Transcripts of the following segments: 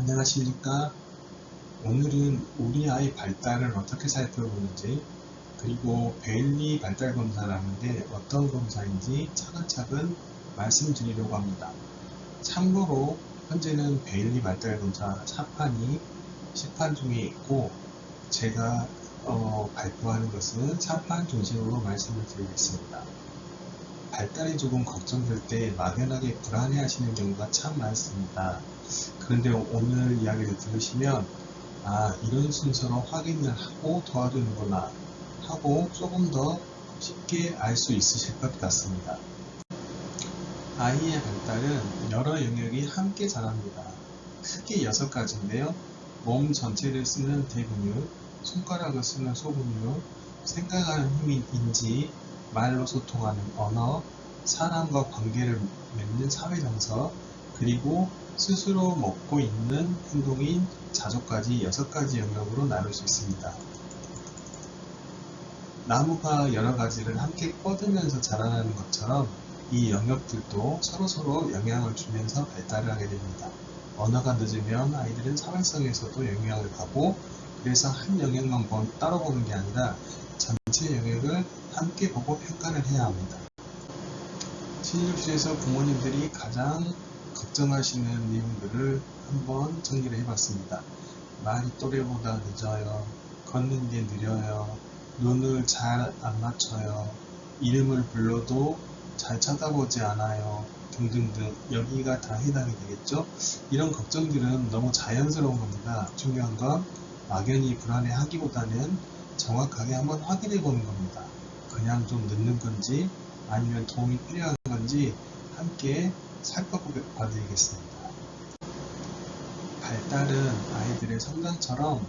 안녕하십니까. 오늘은 우리 아이 발달을 어떻게 살펴보는지, 그리고 베일리 발달 검사라는 게 어떤 검사인지 차근차근 말씀드리려고 합니다. 참고로 현재는 베일리 발달 검사 4판이 10판 중에 있고, 제가 발표하는 것은 3판 중심으로 말씀을 드리겠습니다. 발달이 조금 걱정될 때 막연하게 불안해하시는 경우가 참 많습니다. 그런데 오늘 이야기를 들으시면 이런 순서로 확인을 하고 도와주는구나 하고 조금 더 쉽게 알 수 있으실 것 같습니다. 아이의 발달은 여러 영역이 함께 자랍니다. 크게 6가지인데요. 몸 전체를 쓰는 대근육, 손가락을 쓰는 소근육, 생각하는 힘인 인지, 말로 소통하는 언어, 사람과 관계를 맺는 사회정서, 그리고 스스로 먹고 있는 행동인 자족까지 6가지 영역으로 나눌 수 있습니다. 나무가 여러 가지를 함께 뻗으면서 자라나는 것처럼 이 영역들도 서로서로 영향을 주면서 발달을 하게 됩니다. 언어가 늦으면 아이들은 사회성에서도 영향을 받고, 그래서 한 영역만 따로 보는 게 아니라 전체 영역을 함께 보고 평가를 해야 합니다. 진료실에서 부모님들이 가장 걱정하시는 내용들을 한번 정리를 해봤습니다. 말이 또래보다 늦어요. 걷는 게 느려요. 눈을 잘 안 맞춰요. 이름을 불러도 잘 쳐다보지 않아요. 등등등 여기가 다 해당이 되겠죠? 이런 걱정들은 너무 자연스러운 겁니다. 중요한 건 막연히 불안해하기보다는 정확하게 한번 확인해 보는 겁니다. 그냥 좀 늦는 건지 아니면 도움이 필요한 건지 함께 살펴봐 드리겠습니다. 발달은 아이들의 성장처럼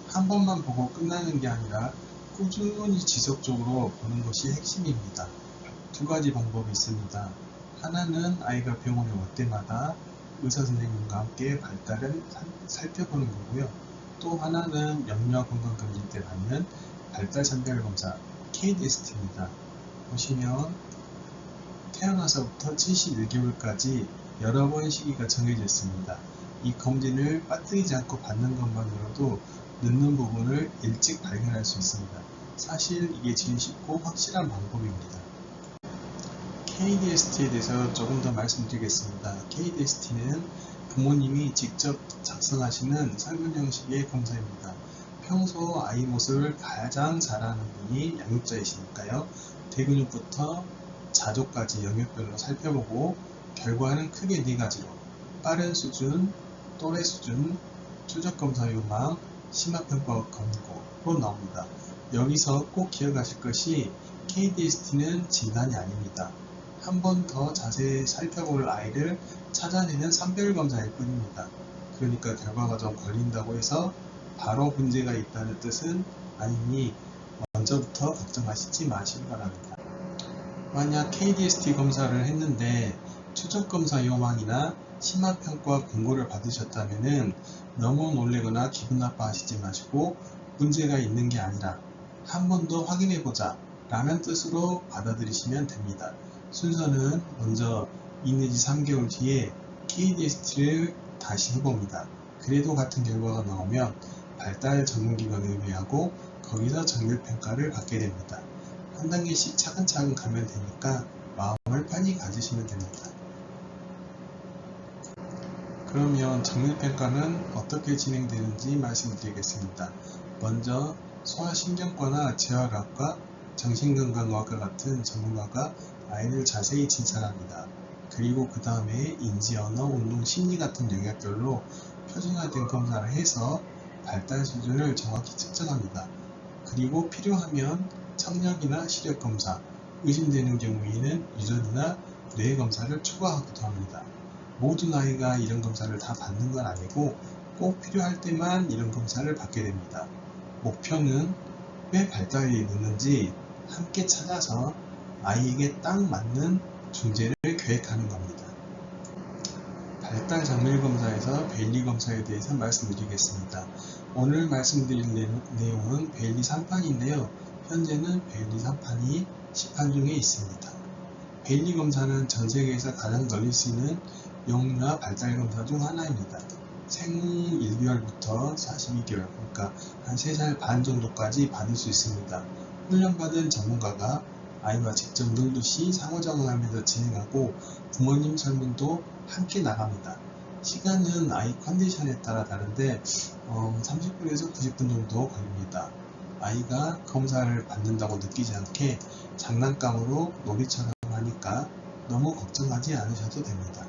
한 번만 보고 끝나는 게 아니라 꾸준히 지속적으로 보는 것이 핵심입니다. 2가지 방법이 있습니다. 하나는 아이가 병원에 올 때마다 의사 선생님과 함께 발달을 살펴보는 거고요. 또 하나는 영유아건강검진 때 받는 발달 선별검사 KDST입니다. 보시면 태어나서부터 71개월까지 여러 번 시기가 정해져 있습니다. 이 검진을 빠뜨리지 않고 받는 것만으로도 늦는 부분을 일찍 발견할 수 있습니다. 사실 이게 제일 쉽고 확실한 방법입니다. KDST에 대해서 조금 더 말씀드리겠습니다. KDST는 부모님이 직접 작성하시는 설문 형식의 검사입니다. 평소 아이 모습을 가장 잘 아는 분이 양육자이시니까요. 대근육부터 자족까지 영역별로 살펴보고 결과는 크게 4가지로 빠른 수준, 또래 수준, 추적검사 요망, 심화평가 권고로 나옵니다. 여기서 꼭 기억하실 것이 KDST는 진단이 아닙니다. 한 번 더 자세히 살펴볼 아이를 찾아내는 선별검사일 뿐입니다. 그러니까 결과가 좀 걸린다고 해서 바로 문제가 있다는 뜻은 아니니 먼저부터 걱정하시지 마시기 바랍니다. 만약 KDST 검사를 했는데 추적검사 요망이나 심화평가 권고를 받으셨다면 너무 놀래거나 기분 나빠하시지 마시고, 문제가 있는 게 아니라 한 번 더 확인해보자 라는 뜻으로 받아들이시면 됩니다. 순서는 먼저 2 내지 3개월 뒤에 KDST를 다시 해봅니다. 그래도 같은 결과가 나오면 발달 전문기관에 의뢰하고 거기서 정밀평가를 받게 됩니다. 한 단계씩 차근차근 가면 되니까 마음을 편히 가지시면 됩니다. 그러면 정밀평가는 어떻게 진행되는지 말씀드리겠습니다. 먼저 소아신경과나 재활학과, 정신건강의학과 같은 전문가가 아이를 자세히 진찰합니다. 그리고 그 다음에 인지, 언어, 운동, 심리 같은 영역별로 표준화된 검사를 해서 발달 수준을 정확히 측정합니다. 그리고 필요하면 청력이나 시력검사, 의심되는 경우에는 유전이나 뇌검사를 추가하기도 합니다. 모든 아이가 이런 검사를 다 받는 건 아니고 꼭 필요할 때만 이런 검사를 받게 됩니다. 목표는 왜 발달이 늦는지 함께 찾아서 아이에게 딱 맞는 중재를 계획하는 겁니다. 발달 정밀검사에서 베일리 검사에 대해서 말씀드리겠습니다. 오늘 말씀드릴 내용은 베일리 3판인데요. 현재는 베일리 3판이 10판 중에 있습니다. 베일리 검사는 전 세계에서 가장 널리 쓰이는 영유아 발달 검사 중 하나입니다. 생후 1개월부터 42개월, 그러니까 한 3살 반 정도까지 받을 수 있습니다. 훈련받은 전문가가 아이와 직접 놀듯이 상호작용하면서 진행하고 부모님 설문도 함께 나갑니다. 시간은 아이 컨디션에 따라 다른데 30분에서 90분 정도 걸립니다. 아이가 검사를 받는다고 느끼지 않게 장난감으로 놀이처럼 하니까 너무 걱정하지 않으셔도 됩니다.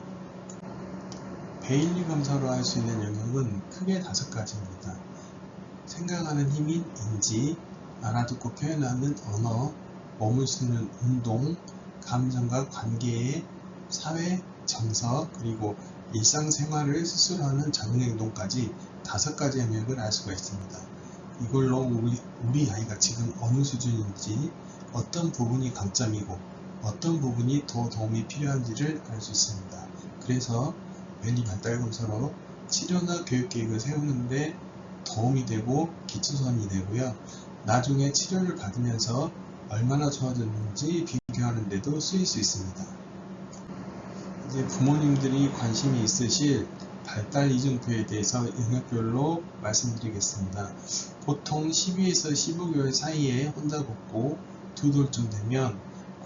베일리 검사로 할 수 있는 영역은 크게 5가지입니다. 생각하는 힘인 인지, 알아듣고 표현하는 언어, 몸을 쓰는 운동, 감정과 관계의 사회, 정서, 그리고 일상생활을 스스로 하는 자동행동까지 5가지 영역을 알 수가 있습니다. 이걸로 우리 아이가 지금 어느 수준인지, 어떤 부분이 강점이고 어떤 부분이 더 도움이 필요한지를 알 수 있습니다. 그래서 베일리 발달 검사로 치료나 교육계획을 세우는데 도움이 되고 기초선이 되고요. 나중에 치료를 받으면서 얼마나 좋아졌는지 비교하는 데도 쓰일 수 있습니다. 이제 부모님들이 관심이 있으실 발달 이정표에 대해서 영역별로 말씀드리겠습니다. 보통 12에서 15개월 사이에 혼자 걷고 2돌쯤 되면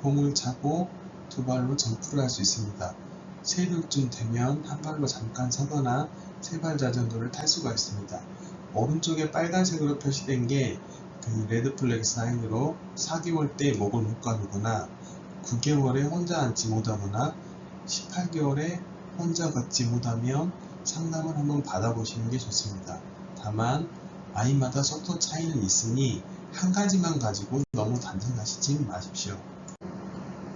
공을 차고 2발로 점프를 할 수 있습니다. 3돌쯤 되면 한 발로 잠깐 서거나 3발 자전거를 탈 수가 있습니다. 오른쪽에 빨간색으로 표시된 게 그 레드 플래그 사인으로 4개월 때 목을 묶어두거나 9개월에 혼자 앉지 못하거나 18개월에 혼자 걷지 못하면 상담을 한번 받아보시는 게 좋습니다. 다만 아이마다 속도 차이는 있으니 한 가지만 가지고 너무 단정하시지 마십시오.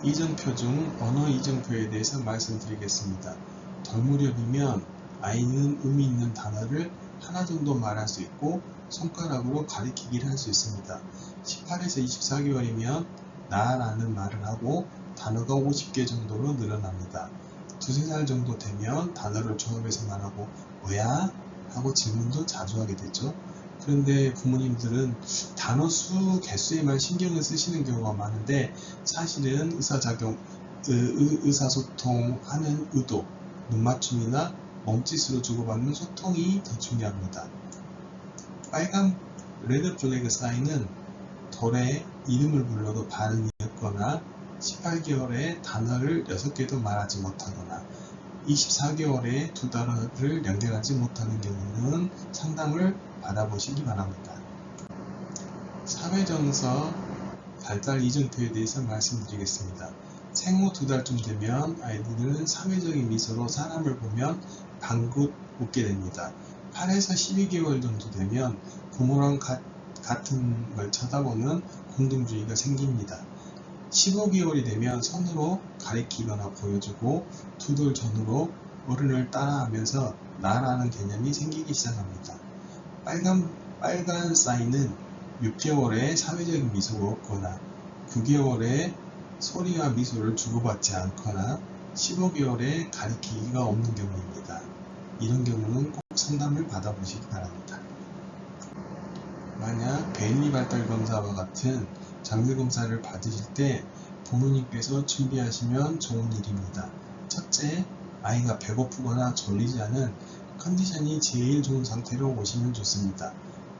이정표 중 언어 이정표에 대해서 말씀드리겠습니다. 덜 무렵이면 아이는 의미 있는 단어를 하나 정도 말할 수 있고 손가락으로 가리키기를 할 수 있습니다. 18에서 24개월이면 나라는 말을 하고 단어가 50개 정도로 늘어납니다. 2~3살 정도 되면 단어를 조합해서 말하고 뭐야? 하고 질문도 자주 하게 되죠. 그런데 부모님들은 단어 수, 개수에만 신경을 쓰시는 경우가 많은데 사실은 의사소통하는 의도, 눈맞춤이나 몸짓으로 주고받는 소통이 더 중요합니다. 빨간 레드 플래그 사인은 돌에 이름을 불러도 반응이 없거나 18개월에 단어를 6개도 말하지 못하거나 24개월에 2단어를 연결하지 못하는 경우는 상담을 받아보시기 바랍니다. 사회정서 발달 이정표에 대해서 말씀드리겠습니다. 생후 2달쯤 되면 아이들은 사회적인 미소로 사람을 보면 방긋 웃게 됩니다. 8에서 12개월 정도 되면 부모랑 같은 걸 쳐다보는 공동주의가 생깁니다. 15개월이 되면 손으로 가리키거나 보여주고 2돌 전후로 어른을 따라하면서 나라는 개념이 생기기 시작합니다. 빨간 사인은 6개월에 사회적인 미소가 없거나 9개월에 소리와 미소를 주고받지 않거나 15개월에 가리키기가 없는 경우입니다. 이런 경우는 꼭 상담을 받아보시기 바랍니다. 만약 베일리 발달 검사와 같은 장내 검사를 받으실 때 부모님께서 준비하시면 좋은 일입니다. 첫째, 아이가 배고프거나 졸리지 않은 컨디션이 제일 좋은 상태로 오시면 좋습니다.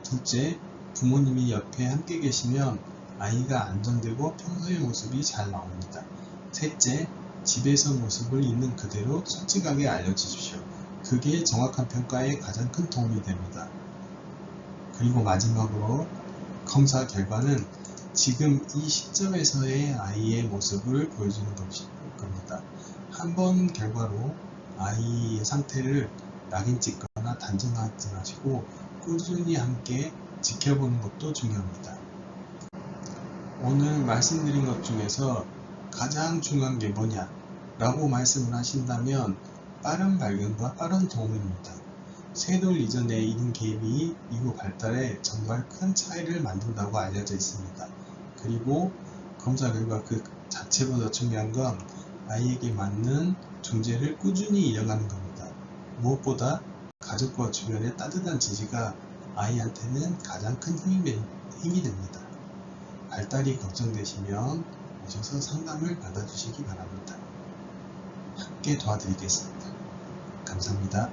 둘째, 부모님이 옆에 함께 계시면 아이가 안정되고 평소의 모습이 잘 나옵니다. 셋째, 집에서 모습을 있는 그대로 솔직하게 알려주십시오. 그게 정확한 평가에 가장 큰 도움이 됩니다. 그리고 마지막으로 검사 결과는 지금 이 시점에서의 아이의 모습을 보여주는 겁니다. 한 번 결과로 아이의 상태를 낙인 찍거나 단정하지 마시고 꾸준히 함께 지켜보는 것도 중요합니다. 오늘 말씀드린 것 중에서 가장 중요한 게 뭐냐 라고 말씀을 하신다면 빠른 발견과 빠른 도움입니다. 3돌 이전의 이른 개입이 이후 발달에 정말 큰 차이를 만든다고 알려져 있습니다. 그리고 검사 결과 그 자체보다 중요한 건 아이에게 맞는 중재를 꾸준히 이어가는 겁니다. 무엇보다 가족과 주변의 따뜻한 지지가 아이한테는 가장 큰 힘이 됩니다. 발달이 걱정되시면 오셔서 상담을 받아주시기 바랍니다. 함께 도와드리겠습니다. 감사합니다.